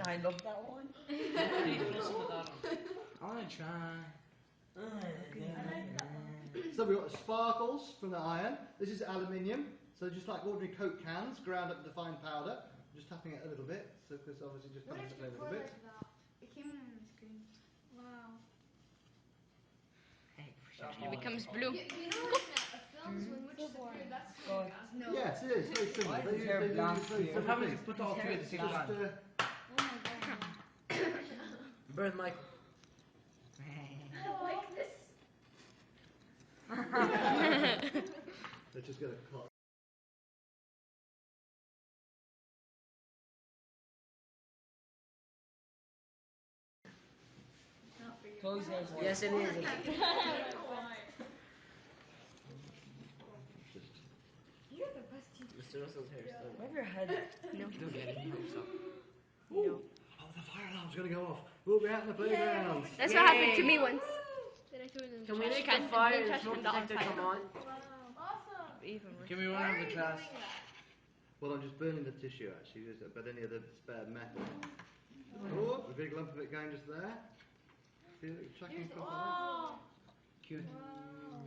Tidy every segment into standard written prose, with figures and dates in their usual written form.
I love that one. I want to try. So we've got sparkles from the iron. This is aluminium. So just like ordinary Coke cans, ground up to fine powder. Just tapping it a little bit. So because obviously just comes into play a little bit. It came on the screen. Wow. It becomes blue. You know in films when witches appear, that's kind of gas. No. Yes, it is. Very similar. Why is They his hair use black very here? similar How would you things. put all three at the same Just, time? Oh my god. Burn Michael. Like this. let's just get a cut. Chloe's hair is white. Yes, it is. You're the best teacher. Mr. Russell's hair still. Move your head. No. Don't get it. Hope so. No. Oh, the fire alarm's going to go off. We'll be out in the playground. That's what happened to me once. Then I threw it in the Can we trash make can, a fire and and the smoke trash can detector come on? Awesome. Even worse. Can we run out of the class? Well, I'm just burning the tissue actually, but any of the spare metal. Oh, a big lump of it going just there. See it tracking across like that? Cute.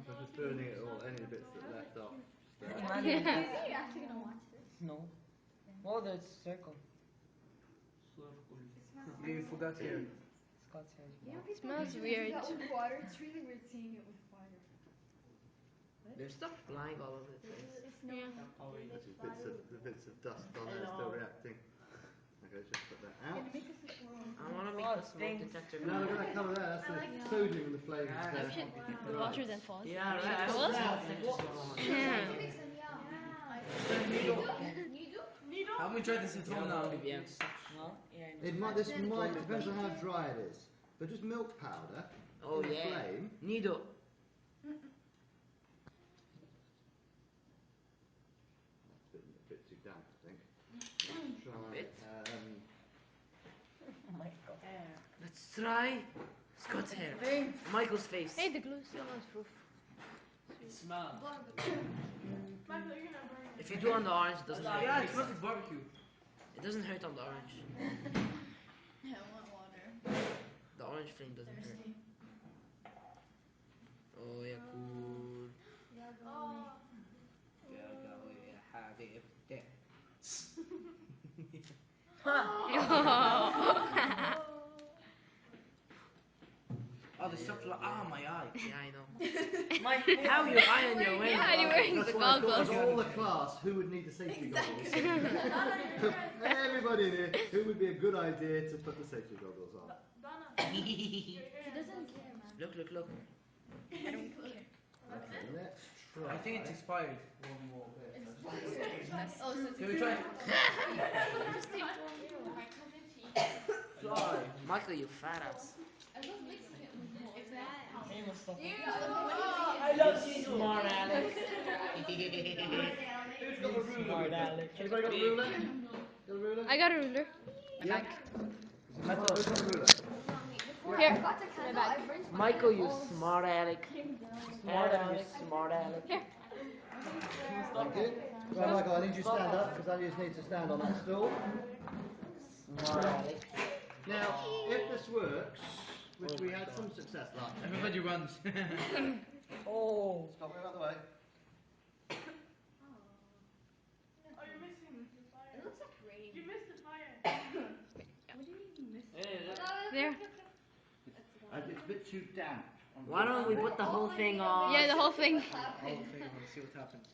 So I'm just burning it all, any of the bits that are left off. Just there. Are you actually gonna watch this? No. Oh, there's a circle. You forgot here. Scott's hair is You know, black. people Smells usually weird. do that with water. It's really weird seeing it with fire. There's stuff flying all over the place. Yeah. That's just bits of dust on there still reacting. Okay, just put that out. I want to make Oh, the it smoke stinks. detector No, look at that colour there, that's the sodium in the flames Yeah. there. The water then falls. Yeah, right. What? Yeah. Yeah. How many try this at home now? Yeah. No? Yeah, It might, this might, depends on how dry it is. But just milk powder Oh in the yeah. flame. Needle. It's a bit too damp, I think. Try, Bit? Oh my god. Let's try Scott's hair. Michael's face. Hey, the glue still has proof. Smell. If you do on the orange, it doesn't hurt. Yeah, it smells like barbecue. It doesn't hurt on the orange. I want water. The orange flame doesn't hurt. Oh yeah, cool. Have it there. Oh, the stuff like my eye. Yeah, I know. How you eye on your way? Yeah, you're wearing That's the why I thought goggles. of all the class, who would need the safety goggles? Everybody in here, who would be a good idea to put the safety goggles on? She doesn't care, man. Look, look, look. I don't care. Okay, let's try. I think it's expired. Oh, so Can we try? Sorry. Michael, you fat ass. I love mixing it with more. Name of stuff. I love you, smart Alex. Who's got the ruler? Smart Alex. Anybody got a ruler? Got a ruler? I got a ruler. Yeah. Who's got a ruler? Here. my bag. Michael, you smart Alex. Smart Alex. Smart Alex. Here. Thank you. Right, Michael, I need you to stand up because I just need to stand on that stool. Smart Alex. Now, if this works, which we had some success last time. Everybody runs. Oh. Stop, move out the way. Oh, you're missing the fire. It looks like rain. You missed the fire. What do you mean you missed? There. It's a bit too damp. Why don't we put the whole thing on? Yeah, the whole thing. Whole thing on. See what happens.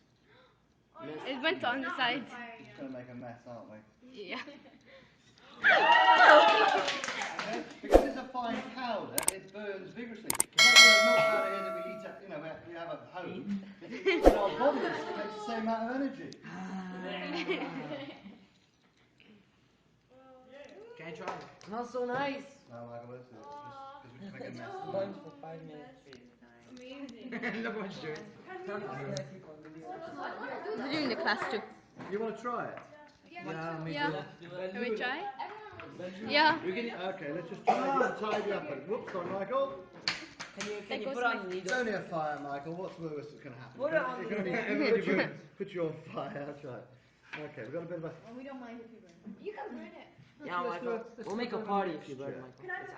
It went on the sides. We're just going to make a mess, aren't we? Yeah. Okay? Because it's a fine powder, it burns vigorously. It's like the milk powder here that we eat at, we have at home. In our bodies, it makes the same amount of energy. Can I try? Smells so nice. No, Michael, let's do it. Just because we're just making a mess. Buns for 5 minutes. Amazing. Look what you're doing. We're doing the class too. You want to try it? Yeah, me Yeah. too. Can we try? Yeah. Okay, let's just tidy up. Whoops, sorry, Michael. Can you put on the It's needle? only a fire, Michael. What's the worst that's going to happen? Put it on You're going to Everybody put you on fire. That's right. Okay, we've got a bit of a... Well, we don't mind if you burn it. You can burn it. Yeah, let's do Michael. let's We'll do make a bit of party if you burn mixture. Michael. It's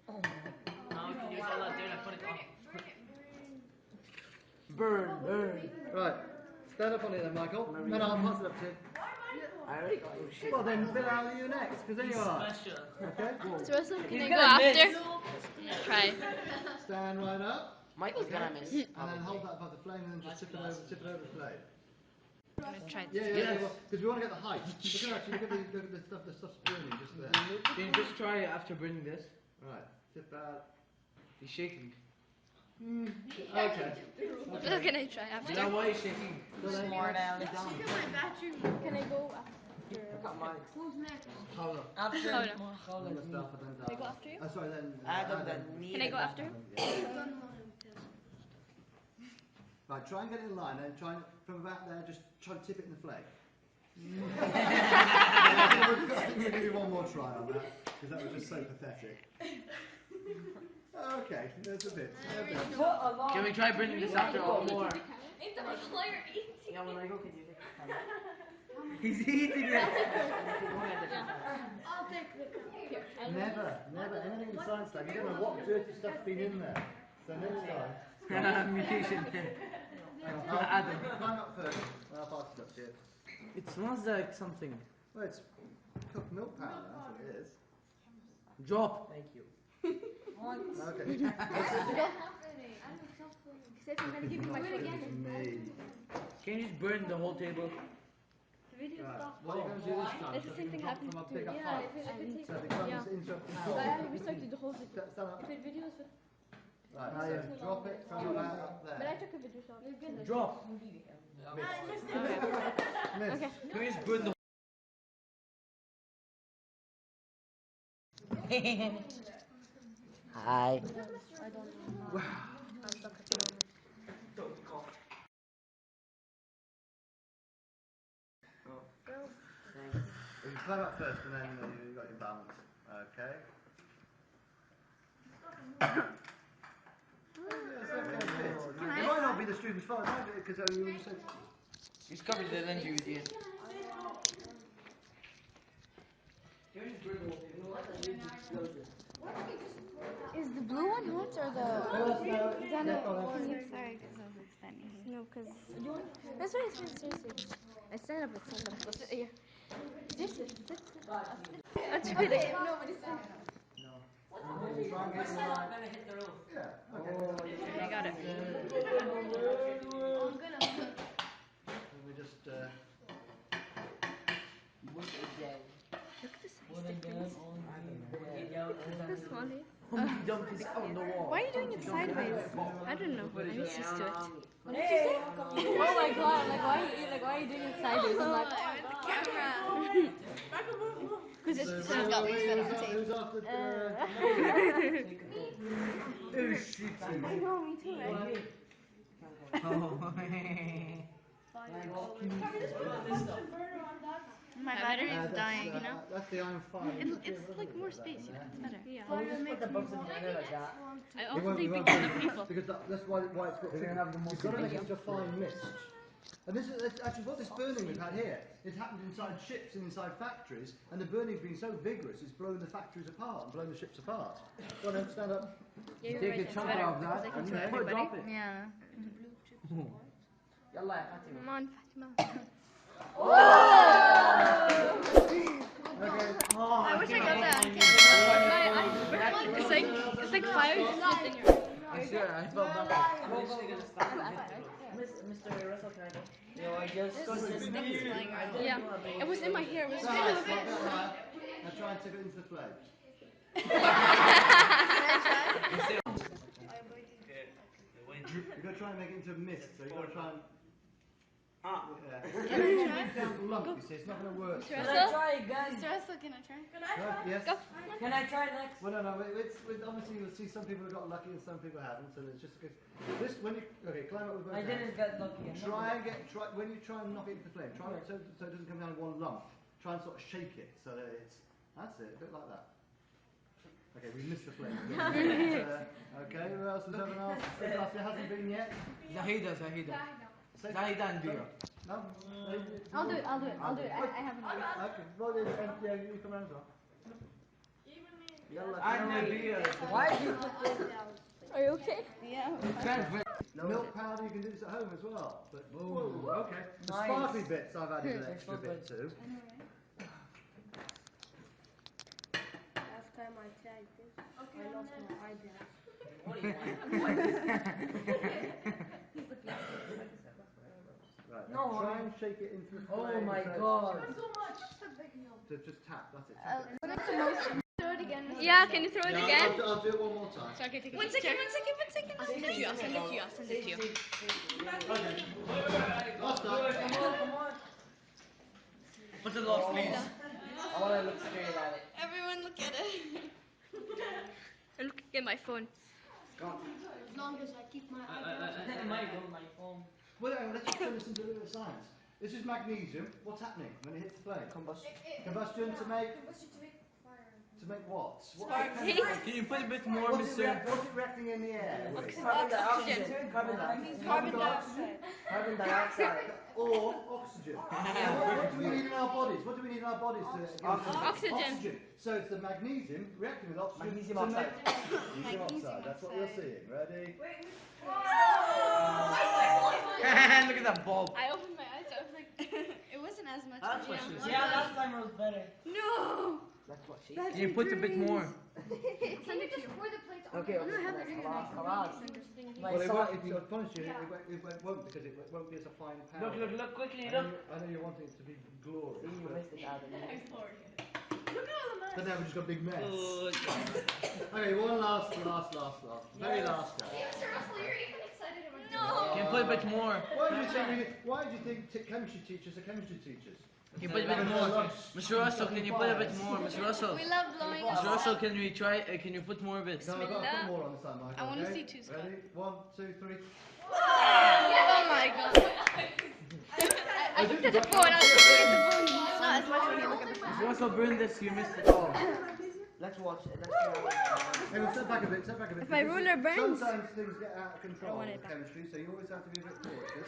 out. No, we can use all that there and put it on. Burn, burn. Right, stand up on it then, Michael. No, no, I'll pass it up to you. I already got oh shit. Well then, Bill, how are you next? Because then you are. Special. Okay? So Russell, can I He's go gonna after? miss. Try. Stand right up. Michael's gonna miss. And then hold that above the flame and then just tip it over the flame. I'm gonna try Yeah, this. yeah, yeah. Because we want to get the height. Look at the stuff's burning just there. Can you just try it after burning this? Right, tip out. He's shaking. Okay. What can I try after? You know why he's shaking? Smart alley down. Look at my bathroom. Can I go after? Look at mine. Who's next? Hold up. After. Hold on. Mustafa, then Can I go after you? sorry, then. Adam than me. Can I go after? Yeah. Right, try and get it in line and try and, from about there, just try and tip it in the flame. I think we'll give you one more try on that, because that was just so pathetic. Okay, there's a bit. Can we try burning this after one more? Yeah, when I go, can you take the camera? He's eating it. I'll take the camera. Never, anything in science lab, you don't know what dirty stuff's been in there. So next time. Mutation. Adam, climb up first, and I'll pass it up to you. It smells like something. Well, it's cooked milk powder, that's what it is. Drop. Thank you. Okay. Except I'm gonna give you my Not phone. good for me. Can you just burn the whole table? The video Right, stopped. what are you going to do this time? It's the same thing Drop happened from a to bigger yeah. height. If it takes, So it becomes yeah. interrupting So I power. have restarted the whole thing. Stand up. If it videos with, Right, so drop it from about up but I there. took a video shot. Drop. Miss. Okay. Can we just burn the Hi. You can climb up first and then you've got your balance. Okay. It might not be the student's fault, it might be because you said... He's covered the endanger with you. Is the blue one hot or the? Sorry, because I was standing here. No, because that's why it's seriously. I stand up with somebody. I'll sit here. Seriously, sit. That's really it. Nobody's sitting. Yeah, okay. I got it. I'm gonna. And we just... Look at the size difference. Look how small it is. Humpty Dumpty's on the wall. Why are you doing it sideways? I don't know. I'm used to it. What did you say? Oh my god! Why are you doing it sideways? I'm like, oh the camera. Because it's So, got me set up. who's after... Oh shit. I know, me too, right? My battery is dying, you know? That's the iron fire. It's like more space, you know? It's better. Yeah. Well, we just put the books in there like that. I also take pictures of people. Because that's why it's got. They're going to have the most. You've got to make it into a fine mist. And this is actually what this burning we've had here. It's happened inside ships and inside factories, and the burning's been so vigorous it's blown the factories apart and blown the ships apart. Go on then, stand up. Yeah, Take a chunk out of that and then drop it. Yeah. Yalla, Fatima. Come on, Fatima. Okay. I wish I got that on camera. It's like fire just lit in your I swear, I felt bad. I'm actually gonna stop. Mr. Russell, can I go? Yo, I just... Yeah, it was in my hair. It was Right, kind of. stop that there. Now try and tip it into the flame. You've got to try and make it into a mist, so you've got to try and... Can I try? Lump, you see, it's not going to work. Mr. Can I Russell? try again? Mr. Russell, can I try? Yes? Go. Can I try next? Well, no, obviously you'll see some people have got lucky and some people haven't, so it's just this when you climb up with both I didn't hands. get lucky. When you try and knock it into the flame, try not so it doesn't come down in one lump. Try and sort of shake it so that that's it, a bit like that. Okay, we missed the flame. Okay, who else has ever asked? Who else it hasn't been yet? Zahida. Say Zahida and Dura. No? I'll do it. I have an idea. Okay, well, yeah, you come around as well. Even me. You gotta let And the beer. Why did you put this? Are you okay? milk powder, you can do this at home as well. But, whoa, okay. The Nice. sparkly bits I've added an They're extra so bit good. to. Last time I tried this, I lost my eyebrows. What do you want? Right, No, try and shake it into a Oh flame my so god. So much. Just baking up. to just tap, that's it. Throw it again. Yeah, can you throw it Yeah, again? I'll do it one more time. So I can take a One second. I'll send it to you. I'll send it to you. Okay. Last time. Come on. Put the last, please. I want to look straight at it. Everyone look at it. And look at my phone. As long as I keep my eyebrows. My phone. Well, hang on, let's just turn this into a little science. This is magnesium. What's happening when it hits the flame? Combustion. Combustion to make Fire. to make what? Heat. Can you put a bit more, What's it, mister? what's it reacting in the air? with? Carbon dioxide. Carbon dioxide. Carbon dioxide. Or oxygen. What do we need in our bodies? What do we need in our bodies to give us Oxygen. oxygen. So it's the magnesium reacting with oxygen. Magnesium to oxide. make magnesium oxide. That's what you're seeing. Ready? Look at that bulb. I opened my eyes. I was like, it wasn't as much. That's what she was Yeah, last time it was better. No. That's what she Can you put a bit more? Can you just pour the plates on? Okay, okay. Halas. Well, it won't, I promise you, it won't because it won't be as a fine powder. Look quickly, I look. know you're wanting it to be glorious. See, you missed it, Adam. But now we've just got a big mess. Oh, Okay, one last. Very last guy. Mr. Russell, you're even excited about Can you put a bit more? Why do you think chemistry teachers are chemistry teachers? Can you put a bit more? Mr. Russell, can you put a bit more? Mr. Russell. We love blowing Mr. Russell, can we try? Can you put more of it? No, I've got to put more on this time, Michael. I wanna okay? see two, Scott. Ready? 1, 2, 3. Oh my god. I looked at the phone. I was looking at the phone. It's not as much when you look at the phone. Mr. Russell, burn this. You missed it. Oh. Let's watch it. Let's see how it Hey, well, step back a bit. If my ruler burns. Sometimes things get out of control want with it back. chemistry, so you always have to be a bit cautious.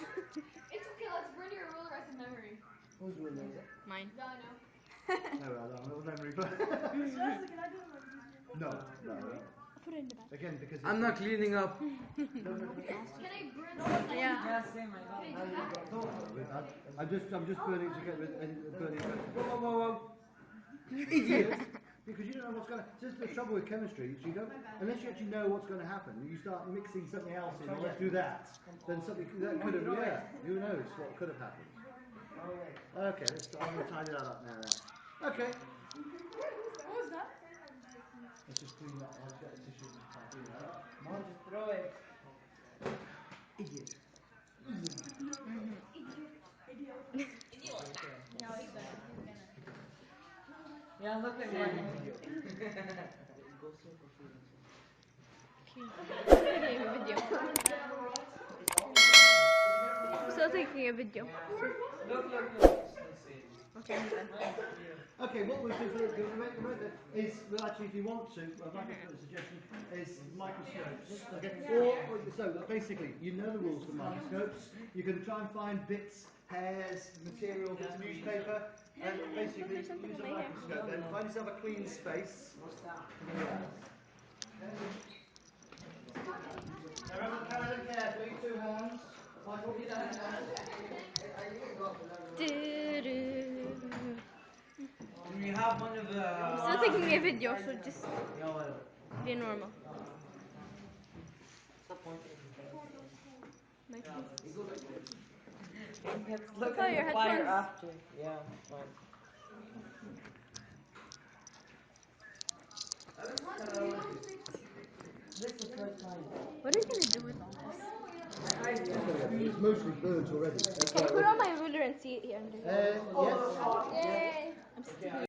It's okay, let's burn your ruler as a memory. Who's winning it? Mine. Yeah, I know. No, I don't have a memory, but... No. I'll put it in the back. Again, because... I'm not cleaning up. Can I burn the Yeah. Yeah, same, I got it. I'm just burning to get rid of burning. Whoa. Idiot! Because you don't know what's going to... This is the trouble with chemistry, is you don't... Unless you actually know what's going to happen, you start mixing something else in, or let's do that, then something that could have... Yeah, who knows what could have happened. Okay, I'm going to tidy that up now then. Okay. What was that? Let's just clean that. I'll just get a tissue and just clean that up. Come on, just throw it. Idiot. Yeah, look at my video. Taking a video. I'm still taking a video. Look. Okay, I'm done. Okay, what we'll do for the is, well, actually, if you want to, I'd like to put a suggestion, is microscopes. Okay, or so basically, you know the rules for microscopes. You can try and find bits, hairs, material, bits of newspaper, and basically use a microscope. Then find yourself a clean space. Now, remember, carry them carefully. 2 hands. Michael, 2 hands. We have one of the. Still taking a video, so just be normal. Look Oh, at your the fire headphones. after. Yeah, fine. This is the first time. What are you gonna do with all this? It's mostly burnt already. Can I put on my ruler and see it here under? Yes. Yay! I'm sticking